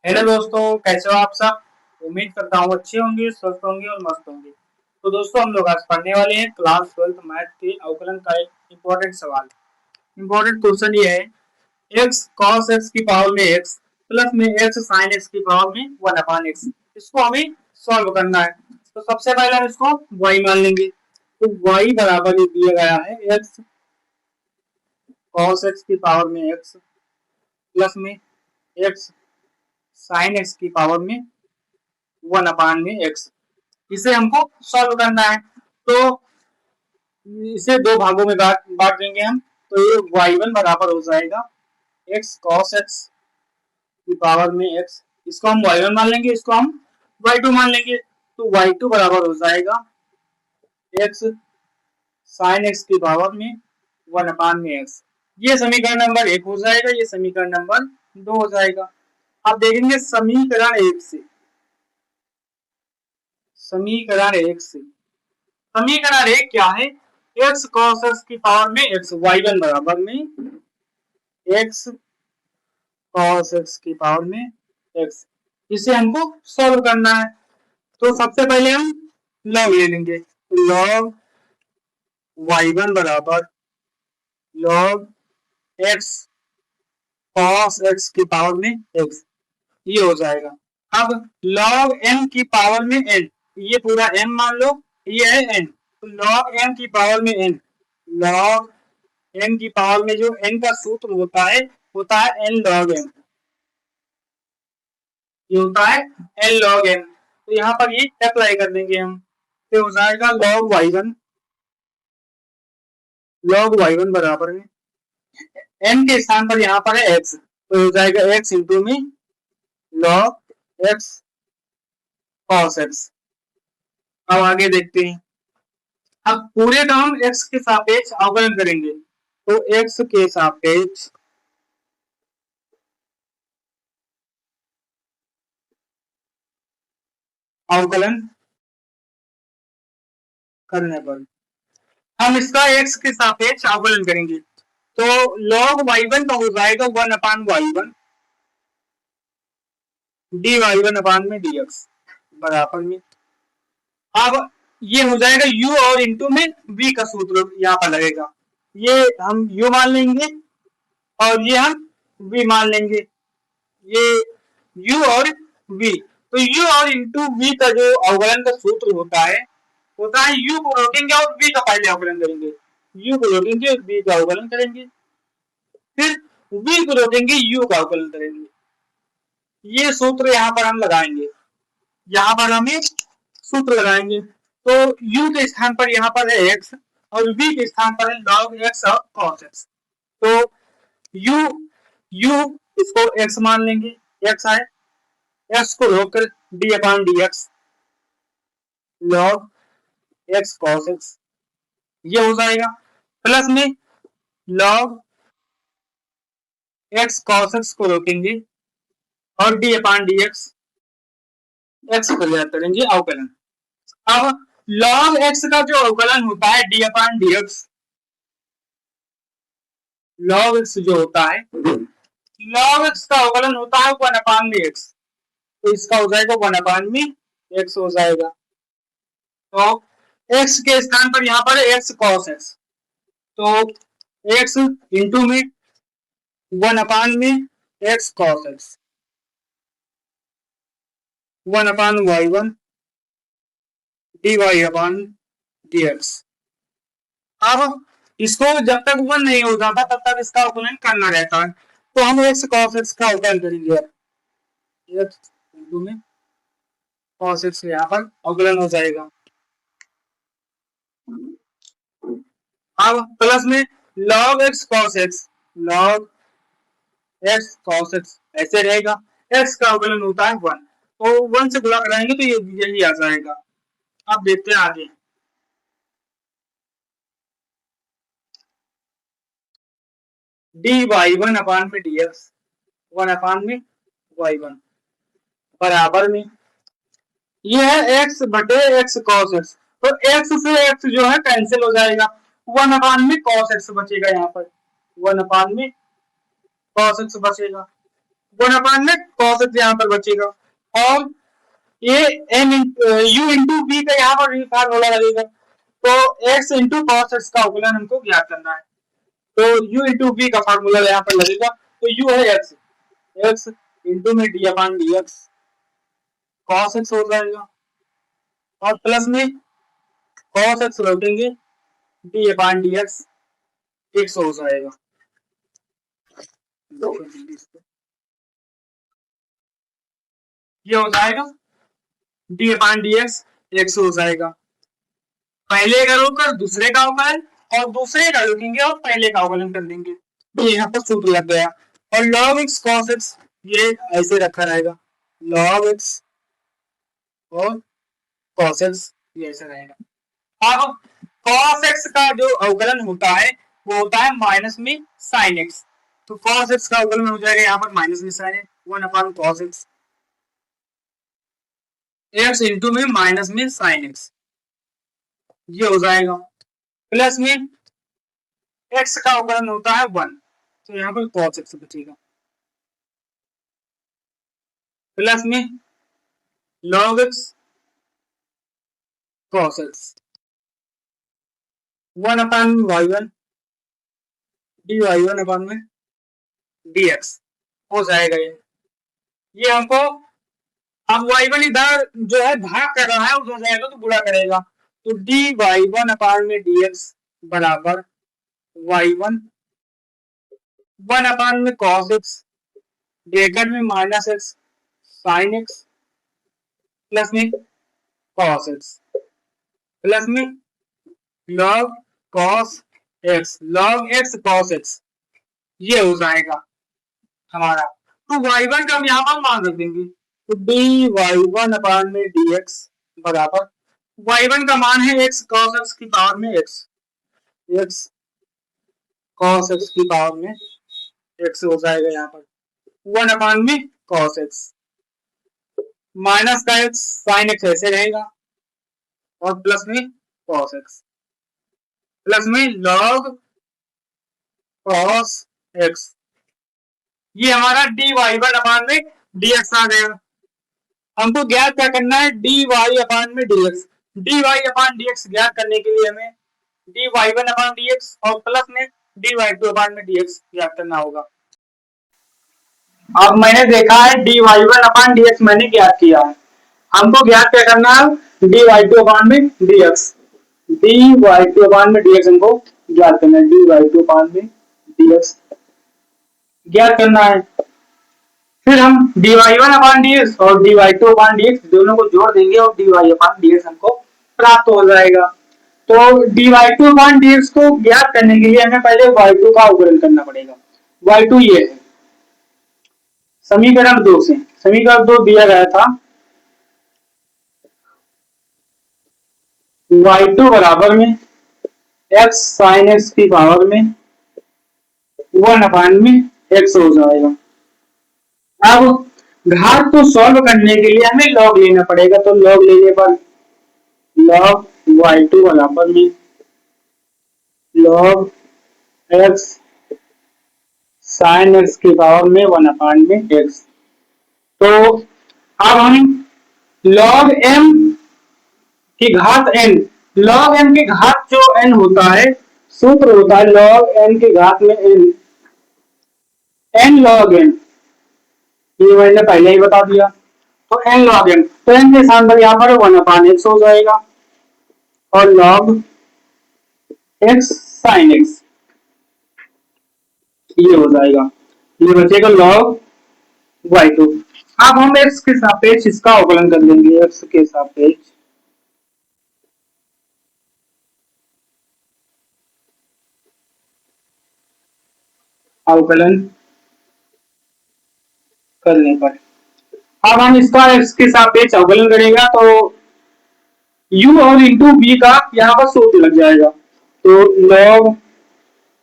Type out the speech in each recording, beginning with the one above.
Hello दोस्तों, कैसे हो आप सब। उम्मीद करता हूँ अच्छे होंगे, स्वस्थ होंगे और मस्त होंगे। तो दोस्तों, हम लोग आज पढ़ने वाले हैं क्लास 12th मैथ के अवकलन का एक इम्पोर्टेंट सवाल। इम्पोर्टेंट क्वेश्चन ये है, एक्स कॉस एक्स की पावर में एक्स प्लस में एक्स साइन एक्स की पावर में 1/x। इसको हमें सॉल्व करना है। तो सबसे पहले हम इसको y मान लेंगे। तो y बराबर ये दिया गया है एक्स कॉस एक्स की पावर में एक्स प्लस में एक्स साइन एक्स की पावर में 1/x। इसे हमको सॉल्व करना है। तो इसे दो भागों में बांट देंगे हम। तो ये y1 बराबर हो जाएगा x cos x की पावर में x। इसको हम y1 मान लेंगे, इसको हम y2 मान लेंगे। तो y2 बराबर हो जाएगा x sin x की पावर में 1/x। ये समीकरण नंबर 1 हो जाएगा, ये समीकरण नंबर 2 हो जाएगा। अब देखेंगे समीकरण 1 से। समीकरण 1 से समीकरण 1 क्या है, x cos x की पावर में x y1 बराबर में x cos x की पावर में x। इसे हमको सॉल्व करना है। तो सबसे पहले हम लॉग ले लेंगे। लॉग y1 बराबर लॉग x cos x की पावर में x, ये हो जाएगा। अब log n की पावर में n, ये पूरा m मान लो, ये है n। तो log n की पावर में n, log n की पावर में जो n का सूत्र होता है n log n। ये होता है n log n। तो यहाँ पर ये अप्लाई कर देंगे हम। तो हो जाएगा log y1 बराबर में n के स्थान पर यहाँ पर है x। तो हो जाएगा x इंटू में log x cos x। अब आगे देखते हैं। अब पूरे टर्म x के सापेक्ष अवकलन करेंगे। तो x के सापेक्ष अवकलन करने पर हम इसका x के सापेक्ष अवकलन करेंगे। तो log y1 का हो जाएगा 1/y1 dy1 में dx बराबर में। अब ये हो जाएगा u और इंटू में v का सूत्र यहाँ पर लगेगा। ये हम u मान लेंगे और ये हम v मान लेंगे। ये u और v, तो u और इंटू v का जो अवकलन का सूत्र होता है u को रोकेंगे और v का पहले अवकलन करेंगे। u को रोकेंगे और v का अवकलन करेंगे, फिर v को रोकेंगे u का अवकलन करेंगे। ये सूत्र यहाँ पर हम लगाएंगे, यहाँ पर हम एक सूत्र लगाएंगे। तो u के स्थान पर यहाँ पर है x और v के स्थान पर है log x और cos x। तो u इसको x मान लेंगे, x है, x को रोककर d/dx log x cos x, ये हो जाएगा। प्लस में log x cos x को रोकेंगे और d/dx x को ज्ञात करेंगे अवकलन। अब log x का जो अवकलन होता है d/dx, log x जो होता है, log x का अवकलन होता है 1/x। तो इसका हो जाएगा 1/x हो जाएगा। तो x के स्थान पर यहाँ पर x cos x, तो x इंटू में 1/x cos x 1/y1 dy/dx। अब इसको जब तक 1 नहीं हो जाता तब तक इसका अवकलन करना रहता है। तो हम x cos x का अवकलन करेंगे। x इंटू में cos x यहाँ पर अवकलन हो जाएगा। अब प्लस में log x cos x, log x cos x ऐसे रहेगा। x का अवकलन होता है 1, तो 1 से गुणा कराएंगे तो ये यही आ जाएगा। अब देखते हैं आगे। dy1 में dx 1 में y1 बराबर में ये है x बटे x cos x। तो x से x जो है कैंसिल हो जाएगा, 1 में cos x बचेगा। यहाँ पर 1 में cos x बचेगा। वन अपान में कॉस एक्स यहाँ पर बचेगा, और ये एन यू इंटू बी का यहाँ पर फार्मूला लगेगा, तो एक्स इंटू कॉस एक्स का अवकलन हमको ज्ञात करना है, तो यू इंटू बी का फार्मूला यहाँ पर लगेगा, तो यू है एक्स, एक्स इंटू में D upon d x cos x हो जाएगा, और प्लस में कॉस एक्स लौटेंगे D upon d x x हो जाएगा। ये हो जाएगा D upon d x x हो जाएगा। पहले का रोकर दूसरे का अवकलन, और दूसरे का रोकेंगे और पहले का अवकलन कर देंगे, तो यहाँ पर सूत्र लग गया। और log x cos x ये ऐसे रखा रहेगा, log x और cos x ये ऐसा रहेगा। अब cos x का जो अवकलन होता है वो होता है माइनस में sin x, तो cos x का अवकलन हो जाएगा यहाँ पर माइनस में sin x 1 अपान cos x, x इंटू में माइनस में sin x ये हो जाएगा, प्लस में x का अवकलन होता है 1, तो यहाँ पर cos x बचेगा, प्लस में log x cos x 1 अपान y1 डी y1 अपान में dx हो जाएगा। ये हमको अब y1 इधर जो है भाग कर रहा है उस हो जाएगा तो गुणा करेगा, तो डी y1 अपान में dx बराबर y1 1 अपान में cos x ब्रैकेट में minus x sin x plus में cos x प्लस में log cos x log x cos x ये हो जाएगा हमारा। तो y1 का हम यहाँ पर मान रख देंगे, तो डी y1 अपान में dx बराबर y1 का मान है x cos x की पावर में x cos x की पावर में x हो जाएगा यहाँ पर 1 अपान में cos x माइनस का x sin x ऐसे रहेगा, और प्लस में cos x प्लस में log cos x ये हमारा डी y1 अपान में dx आ गया। हमको ज्ञात क्या करना है, डी y अपान में dx, डी y अपान dx ज्ञात करने के लिए हमें डी y1 अपान dx और प्लस में डी y2 अपान में dx ज्ञात करना होगा। अब मैंने देखा है डी y1 अपान dx मैंने ज्ञात किया है, हमको ज्ञात क्या करना है, डी y2 अपान में dx, डी y2 अपान में dx हमको ज्ञात करना है, डी y2 अपान में dx ज्ञात करना है। फिर हम डी y1 अपान dx और डी y2 अपान dx दोनों को जोड़ देंगे और डी y अपान dx हमको प्राप्त हो जाएगा। तो डी y2 अपान dx को ज्ञात करने के लिए हमें पहले y2 का अवकलन करना पड़ेगा। y2 ये है समीकरण 2 से, समीकरण 2 दिया गया था y2 बराबर में x sin x की पावर में 1 अपान में x हो जाएगा। अब घात को सॉल्व करने के लिए हमें log लेना पड़ेगा, तो log लेने पर log y2 बराबर में log x sin x की पावर में 1 अपान में x। तो अब हम log m की घात n, log m की घात जो n होता है सूत्र होता है log n की घात में n log n, ये मैंने पहले ही बता दिया। तो n log n, तो n के स्थान पर यहाँ पर 1 अपान x हो जाएगा और log x sin x ये हो जाएगा, ये बचेगा log y2। अब हम x के सापेक्ष इसका अवकलन कर लेंगे, x के सापेक्ष अवकलन करने पर अब हम इसका x के सापेक्ष अवकलन करेगा तो u और इंटू b का यहाँ पर सूत्र लग जाएगा, तो log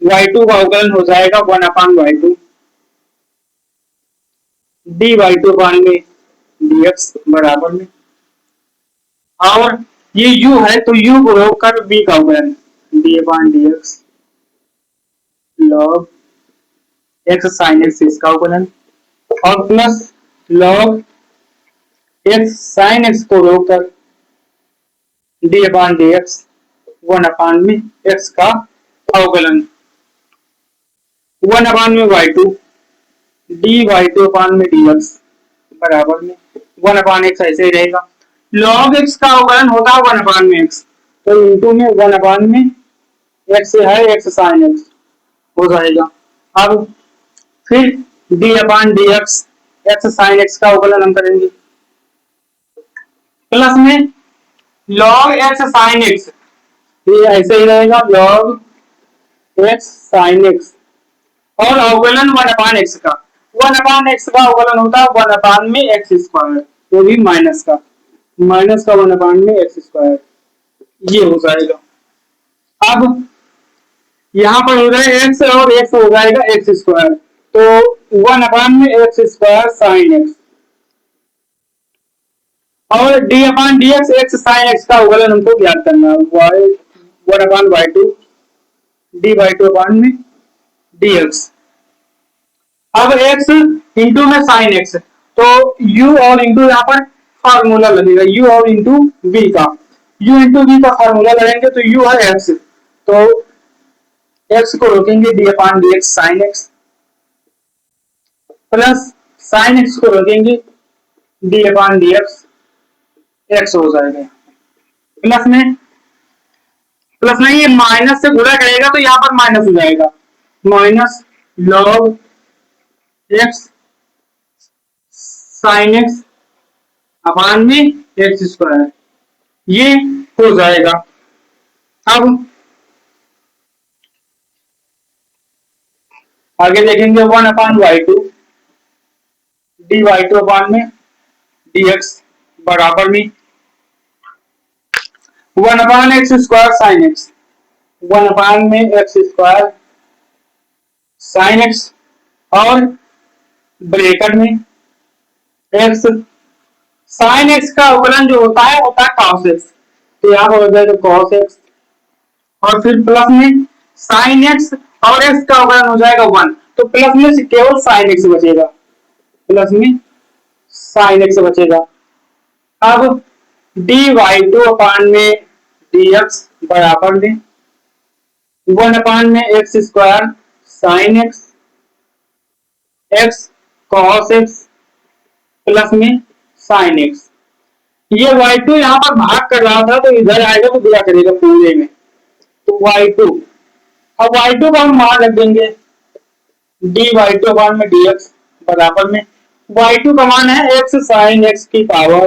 y2 का अवकलन हो जाएगा 1 अपान y2 डी y2 अपान में dx बराबर में, और ये u है तो u को रोककर b का अवकलन d अपान dx log x sin x इसका अवकलन और plus log x sine x को रोककर d upon d x 1 upon में एक्स का अवकलन 1 अपान में y two d y two upon में डी एक्स बराबर में 1 अपान एक्स ऐसे ही रहेगा। लॉग एक्स का अवकलन होता है 1 अपान में एक्स, तो इंटू में 1 अपान में एक्स है एक्स साइन एक्स हो जाएगा। अब फिर D upon d x sine x का अवकलन हम करेंगे प्लस में लॉग एक्स साइन एक्स, ये ऐसे ही रहेगा लॉग एक्स साइन एक्स और अवकलन 1 अपान एक्स का 1 अपान एक्स का अवकलन होता है 1 अपान में एक्स स्क्वायर, वो भी माइनस का 1 अपान में एक्स स्क्वायर, ये हो जाएगा। अब यहाँ पर हो जाएगा एक्स और एक्स हो जाएगा एक्स स्क्वायर, तो 1 अपान में एक्स स्क्वायर साइन एक्स और d upon d x sine x का अवकलन हमको ज्ञात करना है। Y 1 upon y two d y two upon में डी एक्स। अब एक्स इंटू में साइन एक्स, तो u और इंटू यहाँ पर फार्मूला लगेगा u और इंटू v का, u इंटू v का फार्मूला लगेंगे तो u है एक्स, तो एक्स को रोकेंगे d upon d x sine x plus sign x को रोकेंगे d upon d x x हो जाएगा। प्लस में ये माइनस से गुणा करेगा तो यहाँ पर माइनस हो जाएगा, minus log x sine x upon में एक्स स्क्वायर, ये हो जाएगा। अब आगे देखेंगे 1/y2 D y two upon में डी एक्स बराबर में 1/x स्क्वायर साइन एक्स, 1 में एक्स स्क्वायर साइन एक्स और ब्रैकेट में एक्स साइन एक्स का अवकलन जो होता है कॉस एक्स, तो यहाँ पर हो जाएगा कॉस एक्स और फिर प्लस में साइन एक्स और एक्स का अवकलन हो जाएगा 1, तो प्लस में से केवल साइन एक्स बचेगा, प्लस में साइन एक्स बचेगा। अब डी वाई टू अपान में डी एक्स बराबर में 1 में x square sine x x cos x plus में साइन एक्स, ये y2 यहाँ पर भाग कर रहा था तो इधर आएगा तो दिया करेगा पूरे में, तो y2, अब y2 का हम मान रख देंगे डी वाई टू अपान में डी एक्स बराबर में y2 का मान है एक्स साइन एक्स की पावर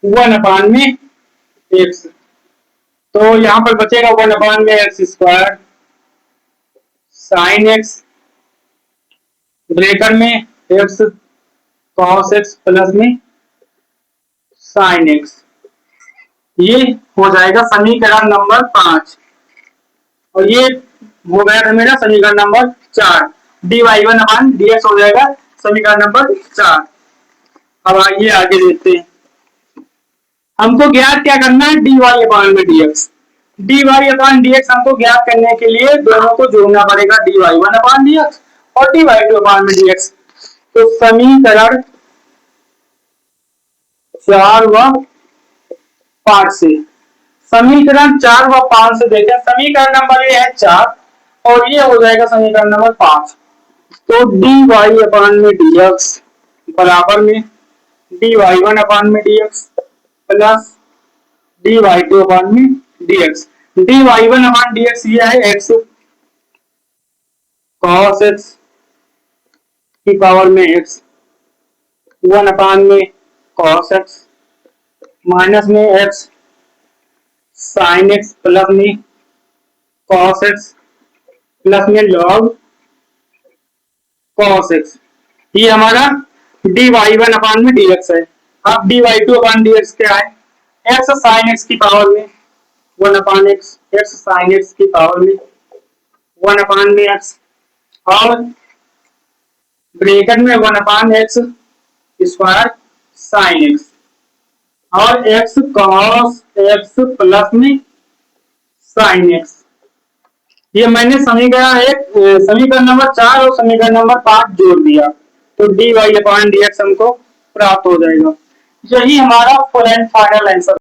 1 में एक्स, तो यहां पर बचेगा 1 में x square sine x bracket में एक्स कॉस एक्स प्लस में साइन एक्स, ये हो जाएगा समीकरण नंबर 5 और ये हो गया मेरा समीकरण number 4, D y 1 upon d x हो जाएगा समीकरण नंबर 4। अब आइए आगे देखते हैं, हमको ज्ञात क्या करना है डी वाई अपान में डी एक्स, डी वाई अपान डी एक्स हमको ज्ञात करने के लिए दोनों को जोड़ना पड़ेगा, D y 1 upon d x और डी वाई 2 अपान में डी एक्स, तो समीकरण 4 व 5 से, समीकरण 4 व 5 से देखें, समीकरण नंबर ये है 4 और ये हो जाएगा समीकरण नंबर 5, तो डी वाई अपान में डी एक्स बराबर में डी वाई 1 अपान में d x plus d y 2 upon में d x, d y 1 upon d x ये है एक्स कॉस एक्स की पावर में एक्स 1 अपान में कॉस एक्स माइनस में एक्स साइन एक्स प्लस में कॉस एक्स प्लस में लॉग कॉस एक्स, ये हमारा डी वाई 1 अपान में डी एक्स है। अब डी वाई 2 अपान डी एक्स क्या है, एक्स साइन एक्स की पावर में 1 अपान एक्स, एक्स साइन एक्स की पावर में 1 अपान में एक्स और ब्रैकेट में 1 अपान एक्स स्क्वायर साइन एक्स और एक्स कॉस एक्स प्लस में साइन एक्स, ये मैंने समीकरण नंबर 4 और समीकरण नंबर 5 जोड़ दिया, तो dy/dx हमको प्राप्त हो जाएगा। यही हमारा फुल एंड फाइनल आंसर